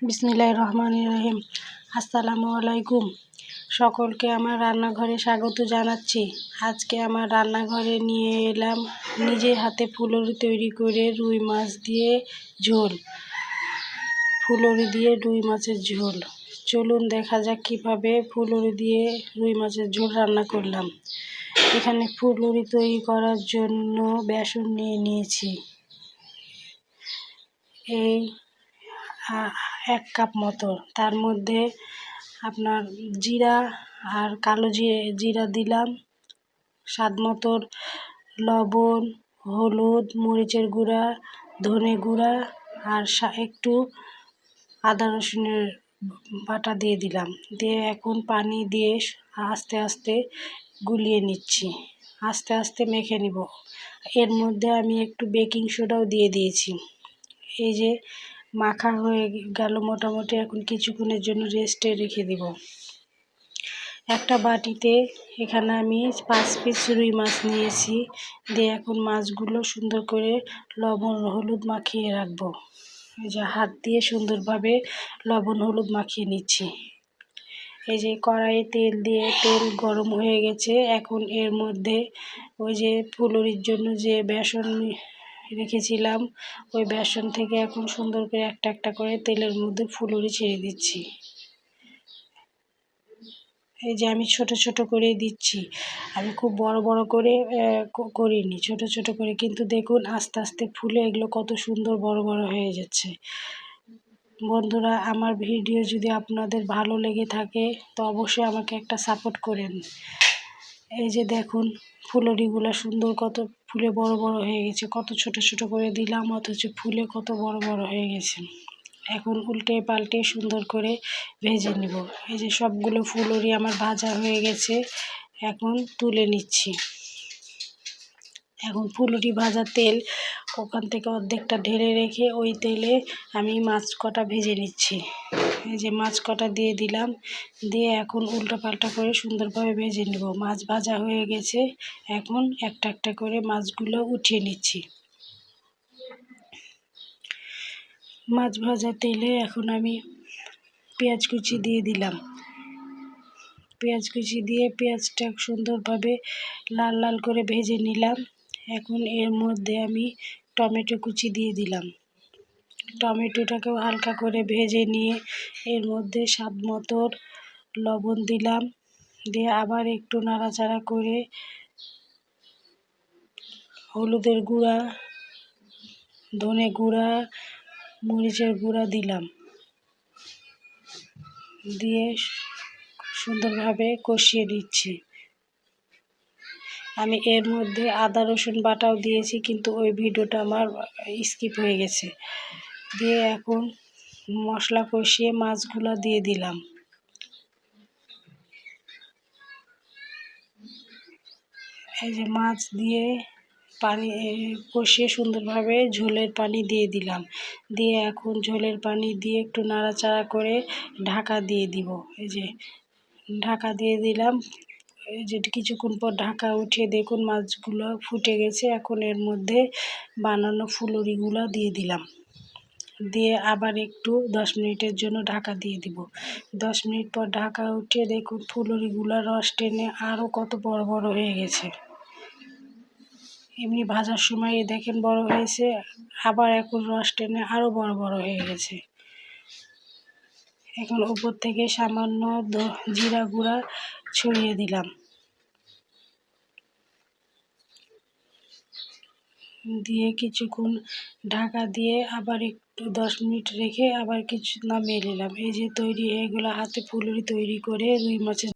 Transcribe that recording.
বিসমিল্লাহির রহমানির রহিম। আসসালামু আলাইকুম। সকলকে আমার রান্নাঘরে স্বাগত জানাচ্ছি। আজকে আমার রান্নাঘরে নিয়ে এলাম নিজে হাতে ফুলুরি তৈরি করে রুই মাছ দিয়ে ঝোল। ফুলুরি দিয়ে রুই মাছের ঝোল। চলুন দেখা যাক কীভাবে ফুলুরি দিয়ে রুই মাছের ঝোল রান্না করলাম। এখানে ফুলুরি তৈরি করার জন্য বেসন নিয়ে নিয়েছি এই 1 কাপ মতো। তার মধ্যে আপনার জিরা আর কালো জিরা দিলাম, স্বাদ মতো লবণ, হলুদ, মরিচের গুঁড়া, ধনে গুঁড়া আর একটু আদা রসুনের বাটা দিয়ে দিলাম। দিয়ে এখন পানি দিয়ে আস্তে আস্তে গুলিয়ে নিচ্ছি, আস্তে আস্তে মেখে নিব। এর মধ্যে আমি একটু বেকিং সোডাও দিয়ে দিয়েছি। এই যে মাখা হয়ে গেল মোটামুটি, এখন কিছুক্ষণের জন্য রেস্টে রেখে দিব। একটা বাটিতে এখানে আমি 5 পিস রুই মাছ নিয়েছি। দিয়ে এখন মাছগুলো সুন্দর করে লবণ হলুদ মাখিয়ে রাখবো। এই যে হাত দিয়ে সুন্দরভাবে লবণ হলুদ মাখিয়ে নিচ্ছি। এই যে কড়াইয়ে তেল গরম হয়ে গেছে। এখন এর মধ্যে ওই যে ফুলুরির জন্য যে বেসন রেখেছিলাম, ওই বেসন থেকে এখন সুন্দর করে একটা একটা করে তেলের মধ্যে ফুলুরি ছেড়ে দিচ্ছি। এই যে আমি ছোট ছোট করে দিচ্ছি, আমি খুব বড় বড় করে করিনি, ছোট ছোট করে। কিন্তু দেখুন আস্তে আস্তে ফুলে এগুলো কত সুন্দর বড় বড় হয়ে যাচ্ছে। বন্ধুরা, আমার ভিডিও যদি আপনাদের ভালো লেগে থাকে তো অবশ্যই আমাকে একটা সাপোর্ট করেন। এই যে দেখুন ফুলুরিগুলো সুন্দর কত ফুলে বড় বড় হয়ে গেছে। কত ছোট ছোট করে দিলাম অথচ ফুলে কত বড় বড় হয়ে গেছে। এখন উল্টে পাল্টে সুন্দর করে ভেজে নেব। এই যে সবগুলো ফুলুরি আমার ভাজা হয়ে গেছে, এখন তুলে নিচ্ছি। এখন ফুলুরি ভাজা তেল ওখান থেকে অর্ধেকটা ঢেলে রেখে ওই তেলে আমি মাছ কটা ভেজে নিচ্ছি। এই যে মাছ কটা দিয়ে দিলাম, দিয়ে এখন উল্টো পাল্টা করে সুন্দরভাবে ভেজে নেব। মাছ ভাজা হয়ে গেছে, এখন একটা একটা করে মাছগুলো উঠিয়ে নিচ্ছি। মাছ ভাজা তেলে এখন আমি পেঁয়াজ কুচি দিয়ে দিলাম। পেঁয়াজ কুচি দিয়ে পেঁয়াজটা সুন্দরভাবে লাল লাল করে ভেজে নিলাম। এখন এর মধ্যে আমি টমেটো কুচি দিয়ে দিলাম। টমেটোটাকেও হালকা করে ভেজে নিয়ে এর মধ্যে স্বাদ মতো লবণ দিলাম। দিয়ে আবার একটু নাড়াচাড়া করে হলুদের গুঁড়া, ধনে গুঁড়া, মরিচের গুঁড়া দিলাম। দিয়ে সুন্দরভাবে কষিয়ে নিচ্ছি। আমি এর মধ্যে আদা রসুন বাটাও দিয়েছি, কিন্তু ওই ভিডিওটা আমার স্কিপ হয়ে গেছে। দিয়ে এখন মশলা কষিয়ে মাছগুলো দিয়ে দিলাম। এই যে মাছ দিয়ে পানি কষিয়ে সুন্দরভাবে ঝোলের পানি দিয়ে দিলাম। দিয়ে এখন ঝোলের পানি দিয়ে একটু নাড়াচাড়া করে ঢাকা দিয়ে দিব। এই যে ঢাকা দিয়ে দিলাম। এই যে কিছুক্ষণ পর ঢাকা উঠিয়ে দেখুন মাছগুলো ফুটে গেছে। এখন এর মধ্যে বানানো ফুলুরিগুলো দিয়ে দিলাম। দিয়ে আবার একটু 10 মিনিটের জন্য ঢাকা দিয়ে দিব। 10 মিনিট পর ঢাকা উঠিয়ে দেখুন ফুলুরিগুলো রস টেনে আরও কত বড় বড় হয়ে গেছে। এমনি ভাজার সময় দেখেন বড় হয়েছে, আবার এখন রস টেনে আরও বড় বড় হয়ে গেছে। এখন উপর থেকে সামান্য জিরা গুঁড়া ছড়িয়ে দিলাম। দিয়ে কিছুক্ষণ ঢাকা দিয়ে আবার একটু 10 মিনিট রেখে আবার কিছু নামিয়ে নিলাম। এই যে তৈরি হয়ে গেলো হাতে ফুলুরি তৈরি করে রুই মাছের